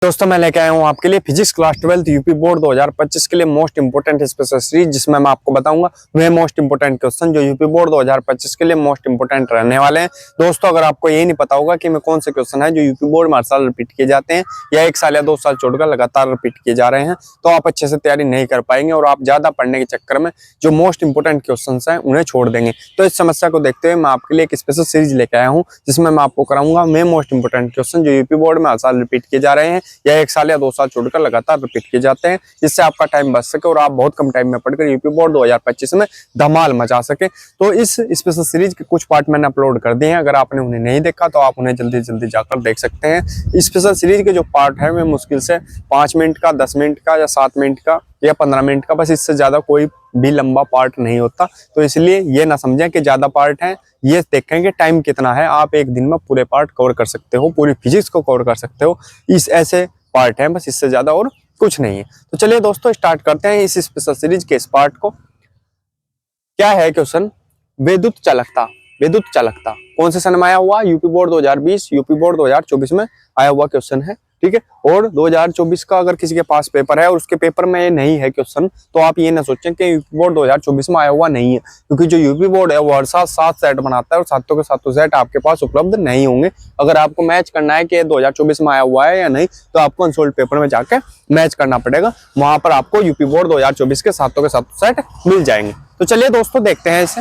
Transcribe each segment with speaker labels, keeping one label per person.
Speaker 1: दोस्तों मैं लेके आया हूँ आपके लिए फिजिक्स क्लास 12 यूपी बोर्ड 2025 के लिए मोस्ट इंपोर्टेंट स्पेशल सीरीज, जिसमें मैं आपको बताऊंगा वह मोस्ट इंपोर्टेंट क्वेश्चन जो यूपी बोर्ड 2025 के लिए मोस्ट इंपोर्टेंट रहने वाले हैं। दोस्तों अगर आपको यही नहीं पता होगा कि मैं कौन से क्वेश्चन है जो यूपी बोर्ड में हर साल रिपीट किए जाते हैं या 1 साल या 2 साल छोड़कर लगातार रिपीट किए जा रहे हैं, तो आप अच्छे से तैयारी नहीं कर पाएंगे और आप ज्यादा पढ़ने के चक्कर में जो मोस्ट इंपोर्टेंट क्वेश्चन है उन्हें छोड़ देंगे। तो इस समस्या को देखते हुए मैं आपके लिए एक स्पेशल सीरीज लेके आया हूँ, जिसमें मैं आपको कराऊंगा मैं मोस्ट इंपोर्टेंट क्वेश्चन जो यूपी बोर्ड में हर साल रिपीट किए जा रहे हैं या 1 साल या 2 साल छोड़कर लगातार रिपीट किए जाते हैं, जिससे आपका टाइम बच सके और आप बहुत कम टाइम में पढ़कर यूपी बोर्ड 2025 में धमाल मचा सके। तो इस स्पेशल सीरीज के कुछ पार्ट मैंने अपलोड कर दिए हैं, अगर आपने उन्हें नहीं देखा तो आप उन्हें जल्दी जल्दी जाकर देख सकते हैं। स्पेशल सीरीज के जो पार्ट है वे मुश्किल से 5 मिनट का, 10 मिनट का या 7 मिनट का या 15 मिनट का, बस इससे ज्यादा कोई भी लंबा पार्ट नहीं होता। तो इसलिए ये ना समझें कि ज्यादा पार्ट है, ये देखें कि टाइम कितना है। आप एक दिन में पूरे पार्ट कवर कर सकते हो, पूरी फिजिक्स को कवर कर सकते हो। इस ऐसे पार्ट है, बस इससे ज्यादा और कुछ नहीं है। तो चलिए दोस्तों स्टार्ट करते हैं इस स्पेशल सीरीज के इस पार्ट को। क्या है क्वेश्चन? विद्युत चालकता। विद्युत चालकता कौन से सन में आया हुआ? यूपी बोर्ड 2020, यूपी बोर्ड 2024 में आया हुआ क्वेश्चन है, ठीक है। और 2024 का अगर किसी के पास पेपर है और उसके पेपर में ये नहीं है क्वेश्चन, तो आप ये ना सोचें कि यूपी बोर्ड 2024 में आया हुआ नहीं है, क्योंकि जो यूपी बोर्ड है वो हर साल 7 सेट बनाता है और सातों के सातों सेट आपके पास उपलब्ध नहीं होंगे। अगर आपको मैच करना है कि 2024 में आया हुआ है या नहीं, तो आपको अनसोल्ड पेपर में जाके मैच करना पड़ेगा। वहां पर आपको यूपी बोर्ड 2024 के सातों सेट मिल जाएंगे। तो चलिए दोस्तों देखते हैं इसे।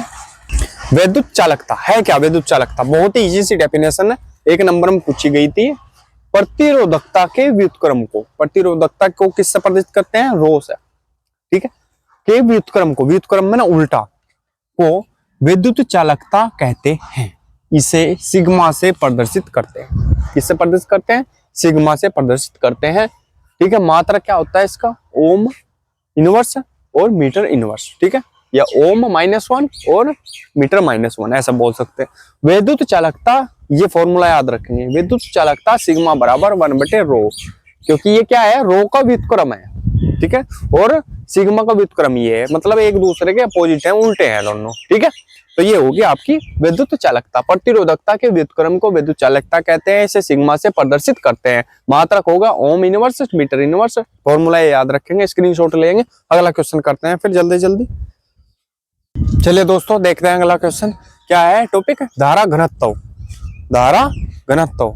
Speaker 1: विद्युत चालकता है क्या? विद्युत चालकता बहुत ही इजी सी डेफिनेशन है, 1 नंबर में पूछी गई थी। प्रतिरोधकता के व्युत्क्रम को, प्रतिरोधकता को किससे प्रदर्शित करते हैं? रो से, ठीक है। के व्युत्क्रम को, व्युत्क्रम में ना उल्टा, को विद्युत चालकता कहते हैं। इसे सिग्मा से प्रदर्शित करते हैं। किससे प्रदर्शित करते हैं? सिग्मा से प्रदर्शित करते हैं, ठीक है। मात्रा क्या होता है इसका? ओम इनवर्स और मीटर इनवर्स, ठीक है, या ओम -1 और मीटर -1 ऐसा बोल सकते हैं। विद्युत चालकता, ये फॉर्मूला याद रखेंगे, विद्युत चालकता सिग्मा बराबर 1/रो, क्योंकि ये क्या है? रो का व्युत्क्रम है, ठीक है, और सिग्मा का व्युत्क्रम ये है, मतलब एक दूसरे के अपोजिट है, उल्टे हैं दोनों, ठीक है। तो ये होगी आपकी विद्युत चालकता। प्रतिरोधकता के व्युत्क्रम को विद्युत चालकता कहते हैं, इसे सिग्मा से प्रदर्शित करते हैं। मात्रक होगा ohm inverse metre inverse, formula याद रखेंगे, स्क्रीनशॉट लेंगे। अगला क्वेश्चन करते हैं फिर जल्दी जल्दी। चलिए दोस्तों देखते हैं अगला क्वेश्चन क्या है। टॉपिक धारा घनत्व। धारा घनत्व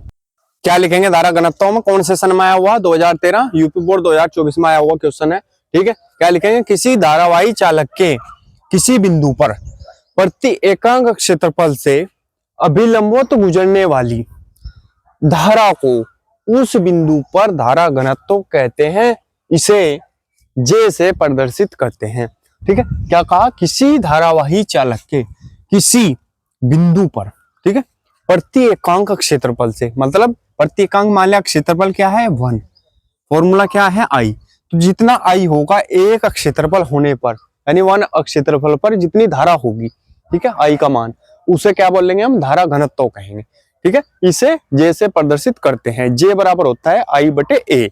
Speaker 1: क्या लिखेंगे? धारा घनत्व में कौन से सन में आया हुआ? 2013, यूपी बोर्ड 2024 में आया हुआ क्वेश्चन है, ठीक है। क्या लिखेंगे? किसी धारावाही चालक के किसी बिंदु पर प्रति एकांक क्षेत्रफल से अभिलंबवत गुजरने वाली धारा को उस बिंदु पर धारा घनत्व कहते हैं। इसे जे से प्रदर्शित करते हैं, ठीक है। क्या कहा? किसी धारावाही चालक के किसी बिंदु पर, ठीक है, प्रति एकांक क्षेत्रफल से, मतलब प्रति एकांक मान लिया क्षेत्रफल क्या है? 1, फॉर्मूला क्या है? आई। तो जितना आई होगा एक क्षेत्रफल होने पर, यानी 1 क्षेत्रफल पर जितनी धारा होगी, ठीक है, आई का मान, उसे क्या बोलेंगे हम? धारा घनत्व कहेंगे, ठीक है। इसे जे से प्रदर्शित करते हैं। जे बराबर होता है I/A,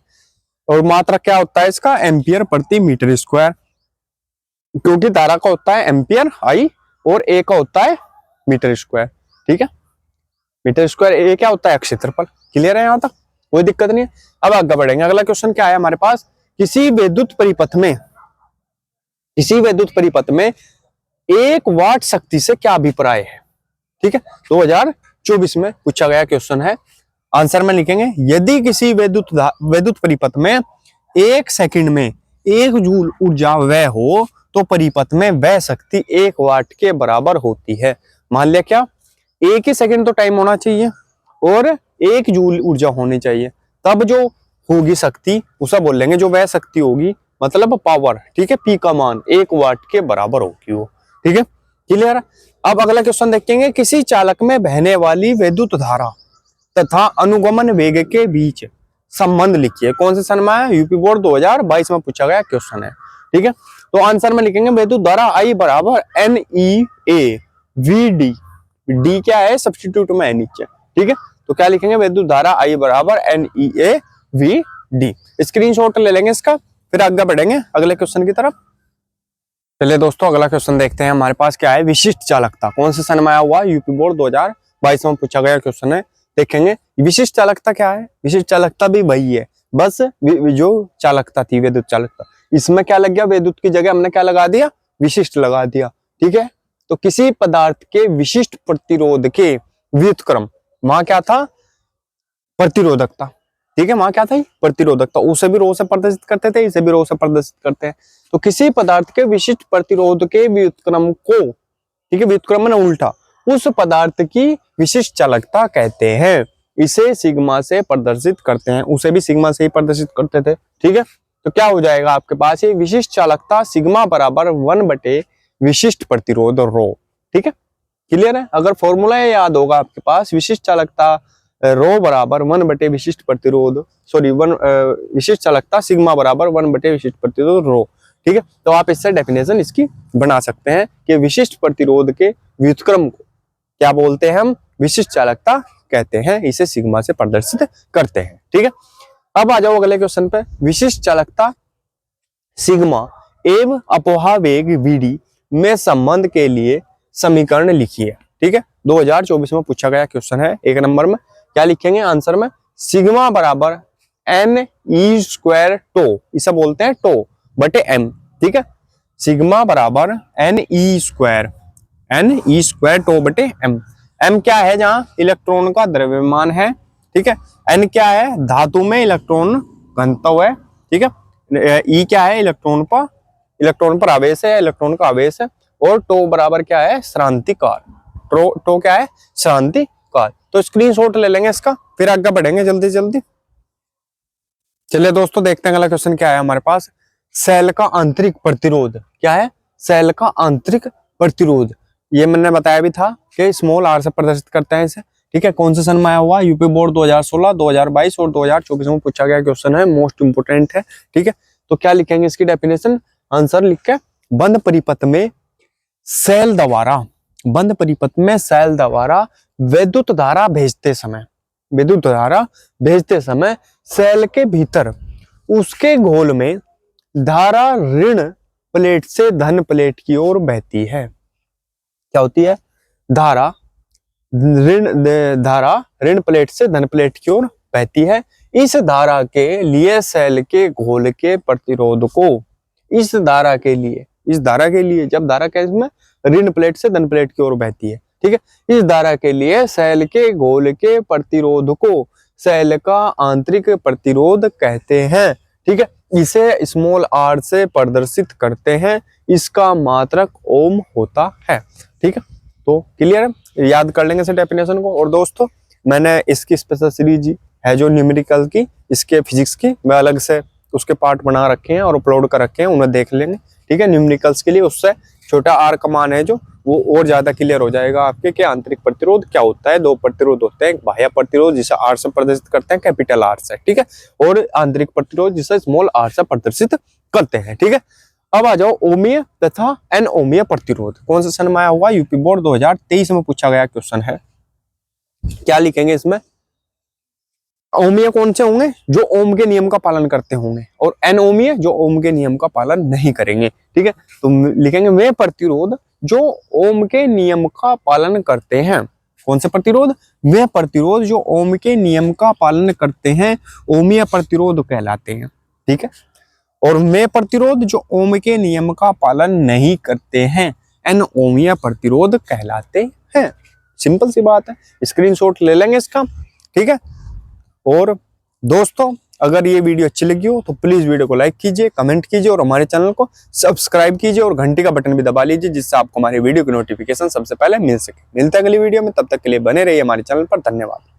Speaker 1: और मात्रा क्या होता है इसका? एम्पियर प्रति मीटर स्क्वायर, क्योंकि धारा का होता है एम्पियर आई और ए का होता है मीटर स्क्वायर, ठीक है। मीटर स्क्वायर ए क्या होता है? क्षेत्रफल। क्लियर है? यहां तक कोई दिक्कत नहीं है। अब आगे बढ़ेंगे। अगला क्वेश्चन क्या है हमारे पास? किसी विद्युत परिपथ में 1 वाट शक्ति से क्या अभिप्राय है, ठीक है। 2024 में पूछा गया क्वेश्चन है। आंसर में लिखेंगे, यदि किसी विद्युत परिपथ में 1 सेकंड में 1 जूल ऊर्जा व्यय हो तो परिपथ में वह शक्ति 1 वाट के बराबर होती है। मान लिया क्या? 1 ही सेकंड तो टाइम होना चाहिए और 1 जूल ऊर्जा होनी चाहिए, तब जो होगी शक्ति उसे बोलेंगे, जो वह शक्ति होगी मतलब पावर, ठीक है, पी का मान 1 वाट के बराबर होगी वो, ठीक है। क्लियर? अब अगला क्वेश्चन देखेंगे। किसी चालक में बहने वाली विद्युत धारा तथा अनुगमन वेग के बीच संबंध लिखिए। कौन से सन में है? यूपी बोर्ड 2022 में पूछा गया क्वेश्चन है, ठीक है। तो आंसर में लिखेंगे विद्युत धारा I बराबर NEA/VD। डी क्या है? सब्स्टिट्यूट में है नीचे, ठीक है। तो क्या लिखेंगे? विद्युत धारा I बराबर NEA/VD। स्क्रीनशॉट ले लेंगे इसका, फिर आगे बढ़ेंगे अगले क्वेश्चन की तरफ। चलिए दोस्तों अगला क्वेश्चन देखते हैं हमारे पास क्या है। विशिष्ट चालकता कौन से सन में आया हुआ? यूपी बोर्ड 2022 में पूछा गया क्वेश्चन है। देखेंगे विशिष्ट चालकता क्या है। विशिष्ट चालकता भी वही है बस जो चालकता थी, विद्युत चालकता, इसमें क्या लग गया, विद्युत की जगह हमने क्या लगा दिया, विशिष्ट लगा दिया। ठीक है, तो किसी पदार्थ के विशिष्ट प्रतिरोध के व्युत्क्रम, वहां क्या था, प्रतिरोधकता। ठीक है, वहां क्या था, प्रतिरोधकता। उसे भी रो से प्रदर्शित करते थे, इसे भी रो से प्रदर्शित करते हैं। तो किसी पदार्थ के विशिष्ट प्रतिरोध के व्युत्क्रम को, ठीक है, व्युत्क्रम में उल्टा, उस पदार्थ की विशिष्ट चालकता कहते हैं। इसे सिग्मा से प्रदर्शित करते हैं, उसे भी सिग्मा से ही प्रदर्शित करते थे। ठीक है, तो क्या हो जाएगा आपके पास, ये विशिष्ट चालकता सिग्मा बराबर 1 विशिष्ट प्रतिरोध रो। ठीक है, क्लियर है। अगर फॉर्मूला याद होगा आपके पास, विशिष्ट चालकता रो बराबर 1 विशिष्ट प्रतिरोध, सॉरी विशिष्ट चालकता सिग्मा बराबर 1 विशिष्ट प्रतिरोध रो। ठीक है, तो आप इससे डेफिनेशन इसकी बना सकते हैं कि विशिष्ट प्रतिरोध के व्युत्क्रम को क्या बोलते हैं हम, विशिष्ट चालकता कहते हैं, इसे सिग्मा से प्रदर्शित करते हैं। ठीक है, अब आ जाओ अगले क्वेश्चन पे। विशिष्ट चालकता सिग्मा एवं अपोहावेग वीडी में संबंध के लिए समीकरण लिखिए। ठीक है, 2024 में पूछा गया क्वेश्चन है। 1 नंबर में क्या लिखेंगे आंसर में, सिग्मा बराबर एन ई स्क्वायर टो, इसे बोलते हैं टो बटे एम। ठीक है, सिग्मा बराबर एन ई स्क्वायर टो बटे एम। एम क्या है, जहां इलेक्ट्रॉन का द्रव्यमान है। ठीक है, एन क्या है, धातु में इलेक्ट्रॉन घनत्व है। ठीक है, ई क्या है, इलेक्ट्रॉन पर आवेश है, इलेक्ट्रॉन का आवेश है। और टो बराबर क्या है, श्रांति काल। टो क्या है, श्रांति काल। तो स्क्रीनशॉट ले लेंगे इसका, फिर आगे बढ़ेंगे जल्दी जल्दी। चलिए दोस्तों, देखते हैं अगला क्वेश्चन क्या है हमारे पास। सेल का आंतरिक प्रतिरोध क्या है, सेल का आंतरिक प्रतिरोध, ये मैंने बताया भी था कि स्मॉल आर से प्रदर्शित करते हैं इसे। ठीक है, कौन से सन में आया हुआ, यूपी बोर्ड 2016, 2022 और 2024 में पूछा गया क्वेश्चन है, मोस्ट इंपोर्टेंट है। ठीक है, तो क्या लिखेंगे इसकी डेफिनेशन, आंसर लिख के, बंद परिपथ में सेल द्वारा विद्युत धारा भेजते समय सेल के भीतर उसके घोल में धारा ऋण प्लेट से धन प्लेट की ओर बहती है। क्या होती है, धारा ऋण प्लेट से धन प्लेट की ओर बहती है। इस धारा के लिए सेल के घोल के प्रतिरोध को, इस धारा के लिए जब धारा के इसमें ऋण प्लेट से धन प्लेट की ओर बहती है। ठीक है, इस धारा के लिए सेल के घोल के प्रतिरोध को सेल का आंतरिक प्रतिरोध कहते हैं। ठीक है, इसे स्मॉल आर से प्रदर्शित करते हैं, इसका मात्रक ओम होता है। ठीक है, तो क्लियर है, याद कर लेंगे इस डेफिनेशन को। और दोस्तों, मैंने इसकी स्पेशल सीरीज है जो न्यूमेरिकल की, इसके फिजिक्स की, मैं अलग से उसके पार्ट बना रखे हैं और अपलोड कर रखे हैं, उन्हें देख लेंगे। ठीक है, न्यूमेरिकल्स के लिए उससे छोटा आर का मान है जो, वो और ज्यादा क्लियर हो जाएगा आपके कि आंतरिक प्रतिरोध क्या होता है। 2 प्रतिरोध होते हैं, एक बाह्य प्रतिरोध जिसे आर से प्रदर्शित करते हैं, कैपिटल आर से। ठीक है, और आंतरिक प्रतिरोध जिसे स्मॉल आर से प्रदर्शित करते हैं। ठीक है, अब आ जाओ ओमीय तथा अनओमीय प्रतिरोध, कौन से सन में आया हुआ, यूपी बोर्ड 2023 में पूछा गया क्वेश्चन है। क्या लिखेंगे इसमें, ओमीय कौन से होंगे, जो ओम के नियम का पालन करते होंगे, और अनओमीय जो ओम के नियम का पालन नहीं करेंगे। ठीक है, तो लिखेंगे वे प्रतिरोध जो ओम के नियम का पालन करते हैं। कौन से प्रतिरोध, वे प्रतिरोध जो ओम के नियम का पालन करते हैं, ओमीय प्रतिरोध कहलाते हैं। ठीक है, और वे प्रतिरोध जो ओम के नियम का पालन नहीं करते हैं, अनओमीय प्रतिरोध कहलाते हैं। सिंपल सी बात है, स्क्रीनशॉट ले लेंगे इसका। ठीक है, और दोस्तों, अगर ये वीडियो अच्छी लगी हो तो प्लीज वीडियो को लाइक कीजिए, कमेंट कीजिए और हमारे चैनल को सब्सक्राइब कीजिए और घंटी का बटन भी दबा लीजिए, जिससे आपको हमारी वीडियो की नोटिफिकेशन सबसे पहले मिल सके। मिलते हैं अगली वीडियो में, तब तक के लिए बने रहिए हमारे चैनल पर। धन्यवाद।